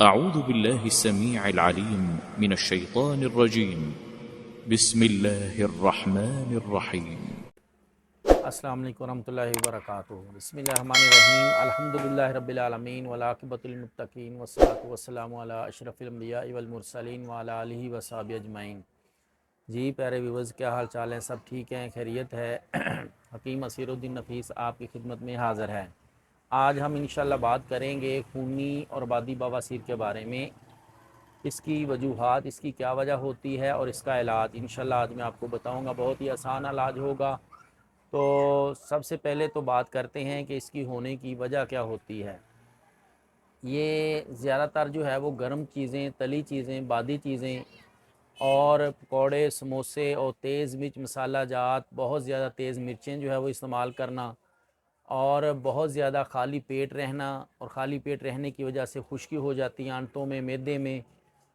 أعوذ بالله السميع العليم من الشيطان الرجيم. بسم الله الرحمن الرحيم. السلام علیکم ورحمۃ اللہ وبرکاتہ. بسم اللہ الرحمن الرحیم. الحمدللہ رب العالمین والعاقبۃ للمتقین والصلاۃ والسلام علی اشرف الانبیاء والمرسلین وعلی آلہ وصحبہ اجمعین. جی پیارے ویورز، کیا حال چال ہے؟ سب ٹھیک ہیں؟ خیریت ہے؟ حکیم اسیر الدین نفیس آپ کی خدمت میں حاضر ہے. آج ہم انشاءاللہ بات کریں گے خونی اور بادی بواسیر کے بارے میں، اس کی وجوہات، اس کی کیا وجہ ہوتی ہے اور اس کا علاج انشاءاللہ آج میں آپ کو بتاؤں گا. بہت ہی آسان علاج ہوگا. تو سب سے پہلے تو بات کرتے ہیں کہ اس کی ہونے کی وجہ کیا ہوتی ہے. یہ زیادہ تر جو ہے وہ گرم چیزیں، تلی چیزیں، بادی چیزیں اور پکوڑے، سموسے اور تیز مرچ مسالہ جات، بہت زیادہ تیز مرچیں جو ہے وہ استعمال کرنا، اور بہت زیادہ خالی پیٹ رہنا، اور خالی پیٹ رہنے کی وجہ سے خشکی ہو جاتی ہے آنتوں میں، معدے میں،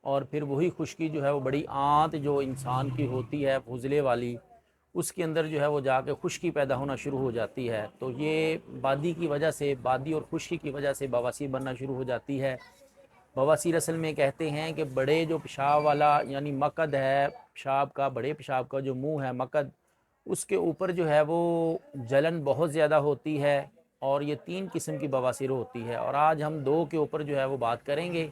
اور پھر وہی خشکی جو ہے وہ بڑی آنت جو انسان کی ہوتی ہے فضلے والی، اس کے اندر جو ہے وہ جا کے خشکی پیدا ہونا شروع ہو جاتی ہے. تو یہ بادی کی وجہ سے، بادی اور خشکی کی وجہ سے بواسیر بننا شروع ہو جاتی ہے. بواسیر اصل میں کہتے ہیں کہ بڑے جو پیشاب والا یعنی مقد ہے پیشاب کا، بڑے پیشاب کا جو منہ ہے مقد، اس کے اوپر جو ہے وہ جلن بہت زیادہ ہوتی ہے، اور یہ 3 قسم کی بواسیر ہوتی ہے. اور آج ہم 2 کے اوپر جو ہے وہ بات کریں گے،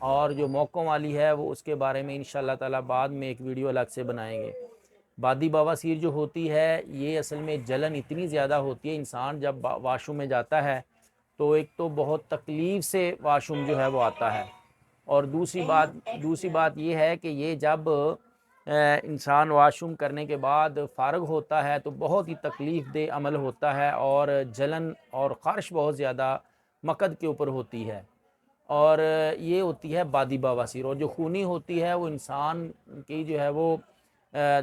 اور جو موقعوں والی ہے وہ اس کے بارے میں انشاءاللہ تعالی بعد میں ایک ویڈیو الگ سے بنائیں گے. بادی بواسیر جو ہوتی ہے یہ اصل میں جلن اتنی زیادہ ہوتی ہے، انسان جب واش روم میں جاتا ہے تو ایک تو بہت تکلیف سے واش روم جو ہے وہ آتا ہے، اور دوسری بات یہ ہے کہ یہ جب انسان واش روم کرنے کے بعد فارغ ہوتا ہے تو بہت ہی تکلیف دہ عمل ہوتا ہے، اور جلن اور خارش بہت زیادہ مقد کے اوپر ہوتی ہے. اور یہ ہوتی ہے بادی بواسیر. اور جو خونی ہوتی ہے وہ انسان کی جو ہے وہ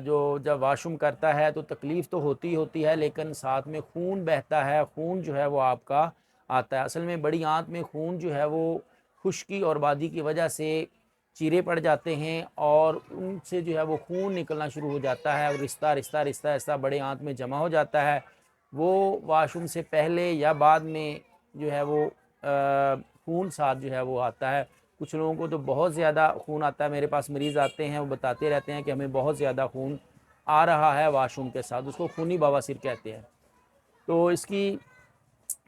جو جب واش روم کرتا ہے تو تکلیف تو ہوتی ہے، لیکن ساتھ میں خون بہتا ہے، خون جو ہے وہ آپ کا آتا ہے. اصل میں بڑی آنت میں خون جو ہے وہ خشکی اور بادی کی وجہ سے چیرے پڑ جاتے ہیں، اور ان سے جو ہے وہ خون نکلنا شروع ہو جاتا ہے، اور رستہ بڑے آنت میں جمع ہو جاتا ہے. وہ واش روم سے پہلے یا بعد میں جو ہے وہ خون ساتھ جو ہے وہ آتا ہے. کچھ لوگوں کو تو بہت زیادہ خون آتا ہے. میرے پاس مریض آتے ہیں، وہ بتاتے رہتے ہیں کہ ہمیں بہت زیادہ خون آ رہا ہے واش روم کے ساتھ، اس کو خونی بواسیر کہتے ہیں. تو اس کی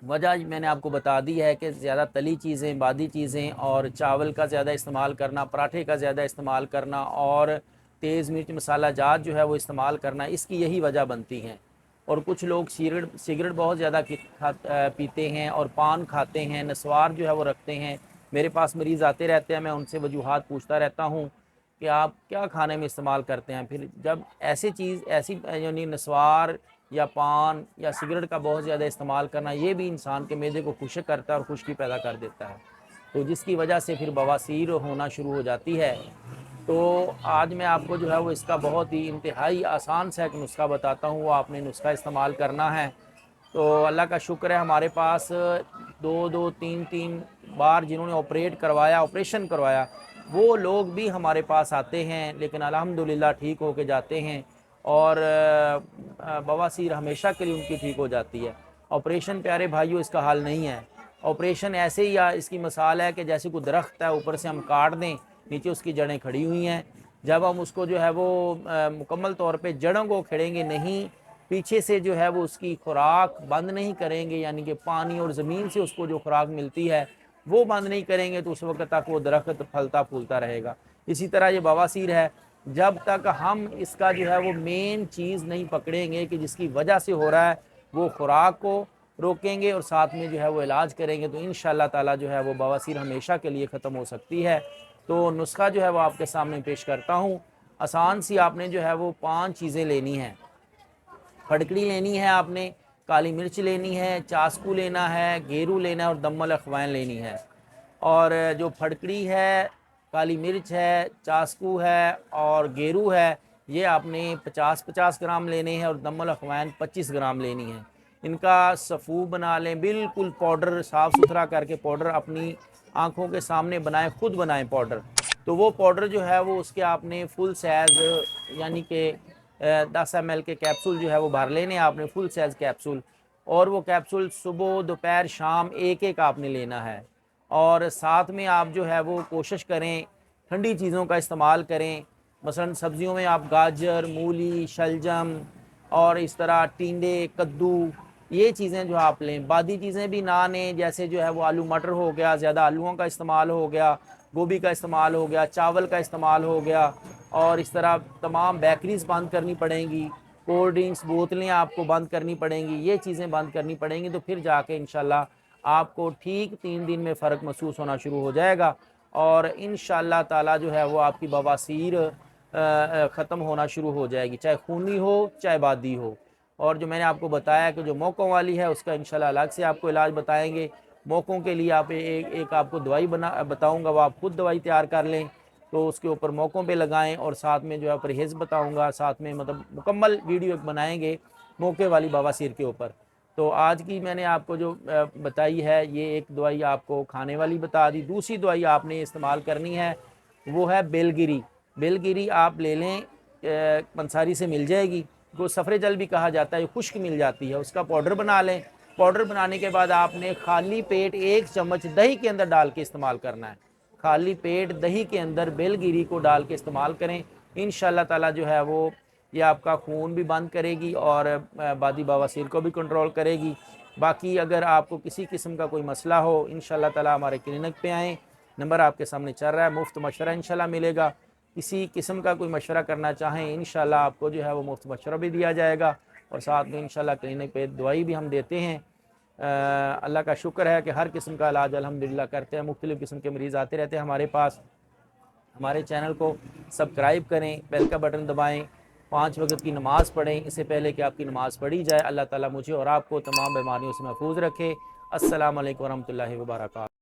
وجہ میں نے آپ کو بتا دی ہے کہ زیادہ تلی چیزیں، بادی چیزیں، اور چاول کا زیادہ استعمال کرنا، پراٹھے کا زیادہ استعمال کرنا، اور تیز مرچ مسالہ جات جو ہے وہ استعمال کرنا، اس کی یہی وجہ بنتی ہیں. اور کچھ لوگ سگریٹ بہت زیادہ پیتے ہیں، اور پان کھاتے ہیں، نسوار جو ہے وہ رکھتے ہیں. میرے پاس مریض آتے رہتے ہیں، میں ان سے وجوہات پوچھتا رہتا ہوں کہ آپ کیا کھانے میں استعمال کرتے ہیں. پھر جب ایسی یعنی نسوار یا پان یا سگریٹ کا بہت زیادہ استعمال کرنا، یہ بھی انسان کے معدے کو خشک کرتا ہے اور خشکی پیدا کر دیتا ہے، تو جس کی وجہ سے پھر بواسیر ہونا شروع ہو جاتی ہے. تو آج میں آپ کو جو ہے وہ اس کا بہت ہی انتہائی آسان سا ایک نسخہ بتاتا ہوں، وہ آپ نے نسخہ استعمال کرنا ہے. تو اللہ کا شکر ہے ہمارے پاس 2-3 بار جنہوں نے آپریشن کروایا وہ لوگ بھی ہمارے پاس آتے ہیں، لیکن الحمدللہ ٹھیک ہو کے جاتے ہیں، اور بواسیر ہمیشہ کے لیے ان کی ٹھیک ہو جاتی ہے. آپریشن پیارے بھائیوں اس کا حل نہیں ہے. آپریشن ایسے ہی اس کی مثال ہے کہ جیسے کوئی درخت ہے، اوپر سے ہم کاٹ دیں، نیچے اس کی جڑیں کھڑی ہوئی ہیں. جب ہم اس کو جو ہے وہ مکمل طور پہ جڑوں کو کھڑیں گے نہیں، پیچھے سے جو ہے وہ اس کی خوراک بند نہیں کریں گے، یعنی کہ پانی اور زمین سے اس کو جو خوراک ملتی ہے وہ بند نہیں کریں گے، تو اس وقت تک وہ درخت پھلتا پھولتا رہے گا. اسی طرح یہ بواسیر ہے، جب تک ہم اس کا جو ہے وہ مین چیز نہیں پکڑیں گے کہ جس کی وجہ سے ہو رہا ہے، وہ خوراک کو روکیں گے اور ساتھ میں جو ہے وہ علاج کریں گے، تو انشاءاللہ تعالی جو ہے وہ بواسیر ہمیشہ کے لیے ختم ہو سکتی ہے. تو نسخہ جو ہے وہ آپ کے سامنے پیش کرتا ہوں. آسان سی آپ نے جو ہے وہ 5 چیزیں لینی ہیں. پھٹکڑی لینی ہے آپ نے، کالی مرچ لینی ہے، چاسکو لینا ہے، گیرو لینا ہے، اور دم الاخوان لینی ہے. اور جو پھٹکڑی ہے، کالی مرچ ہے، چاسکو ہے اور گیرو ہے، یہ آپ نے 50 گرام لینے ہیں، اور دم الاخوان 25 گرام لینی ہے. ان کا صفو بنا لیں، بالکل پاؤڈر صاف ستھرا کر کے پاؤڈر اپنی آنکھوں کے سامنے بنائیں، خود بنائیں پاؤڈر. تو وہ پاؤڈر جو ہے وہ اس کے آپ نے فل سائز یعنی کہ 10 ml کے کیپسول جو ہے وہ بھر لینے آپ نے، فل سائز کیپسول. اور وہ کیپسول صبح دوپہر شام ایک آپ نے لینا ہے. اور ساتھ میں آپ جو ہے وہ کوشش کریں ٹھنڈی چیزوں کا استعمال کریں. مثلا سبزیوں میں آپ گاجر، مولی، شلجم اور اس طرح ٹینڈے، کدو، یہ چیزیں جو آپ لیں. بادی چیزیں بھی نہ لیں، جیسے جو ہے وہ آلو مٹر ہو گیا، زیادہ آلوؤں کا استعمال ہو گیا، گوبھی کا استعمال ہو گیا، چاول کا استعمال ہو گیا. اور اس طرح تمام بیکریز بند کرنی پڑیں گی، کولڈ ڈرنکس بوتلیں آپ کو بند کرنی پڑیں گی. یہ چیزیں بند کرنی پڑیں گی تو پھر جا کے انشاءاللہ آپ کو ٹھیک 3 دن میں فرق محسوس ہونا شروع ہو جائے گا. اور انشاءاللہ تعالی جو ہے وہ آپ کی بواسیر ختم ہونا شروع ہو جائے گی، چاہے خونی ہو چاہے بادی ہو. اور جو میں نے آپ کو بتایا کہ جو موقعوں والی ہے اس کا انشاءاللہ الگ سے آپ کو علاج بتائیں گے. موقعوں کے لیے آپ ایک آپ کو دوائی بتاؤں گا، وہ آپ خود دوائی تیار کر لیں تو اس کے اوپر موقعوں پہ لگائیں. اور ساتھ میں جو ہے پرہیز بتاؤں گا، ساتھ میں مطلب مکمل ویڈیو ایک بنائیں گے موقع والی بواسیر کے اوپر. تو آج کی میں نے آپ کو جو بتائی ہے یہ ایک دوائی آپ کو کھانے والی بتا دی. دوسری دوائی آپ نے استعمال کرنی ہے وہ ہے بیل گری. بیل گری آپ لے لیں، پنساری سے مل جائے گی، کو سفر جل بھی کہا جاتا ہے، خشک مل جاتی ہے. اس کا پاؤڈر بنا لیں. پاؤڈر بنانے کے بعد آپ نے خالی پیٹ 1 چمچ دہی کے اندر ڈال کے استعمال کرنا ہے. خالی پیٹ دہی کے اندر بیل گری کو ڈال کے استعمال کریں. انشاءاللہ تعالی جو ہے وہ یہ آپ کا خون بھی بند کرے گی اور بادی بواسیر کو بھی کنٹرول کرے گی. باقی اگر آپ کو کسی قسم کا کوئی مسئلہ ہو انشاءاللہ تعالی ہمارے کلینک پہ آئیں. نمبر آپ کے سامنے چل رہا ہے، مفت مشورہ انشاءاللہ ملے گا. کسی قسم کا کوئی مشورہ کرنا چاہیں انشاءاللہ آپ کو جو ہے وہ مفت مشورہ بھی دیا جائے گا. اور ساتھ میں انشاءاللہ کلینک پہ دوائی بھی ہم دیتے ہیں. اللہ کا شکر ہے کہ ہر قسم کا علاج الحمدللہ کرتے ہیں. مختلف قسم کے مریض آتے رہتے ہیں ہمارے پاس. ہمارے چینل کو سبسکرائب کریں، بیل کا بٹن دبائیں، 5 وقت کی نماز پڑھیں اس سے پہلے کہ آپ کی نماز پڑھی جائے. اللہ تعالیٰ مجھے اور آپ کو تمام بیماریوں سے محفوظ رکھے. السلام علیکم ورحمۃ اللہ وبرکاتہ.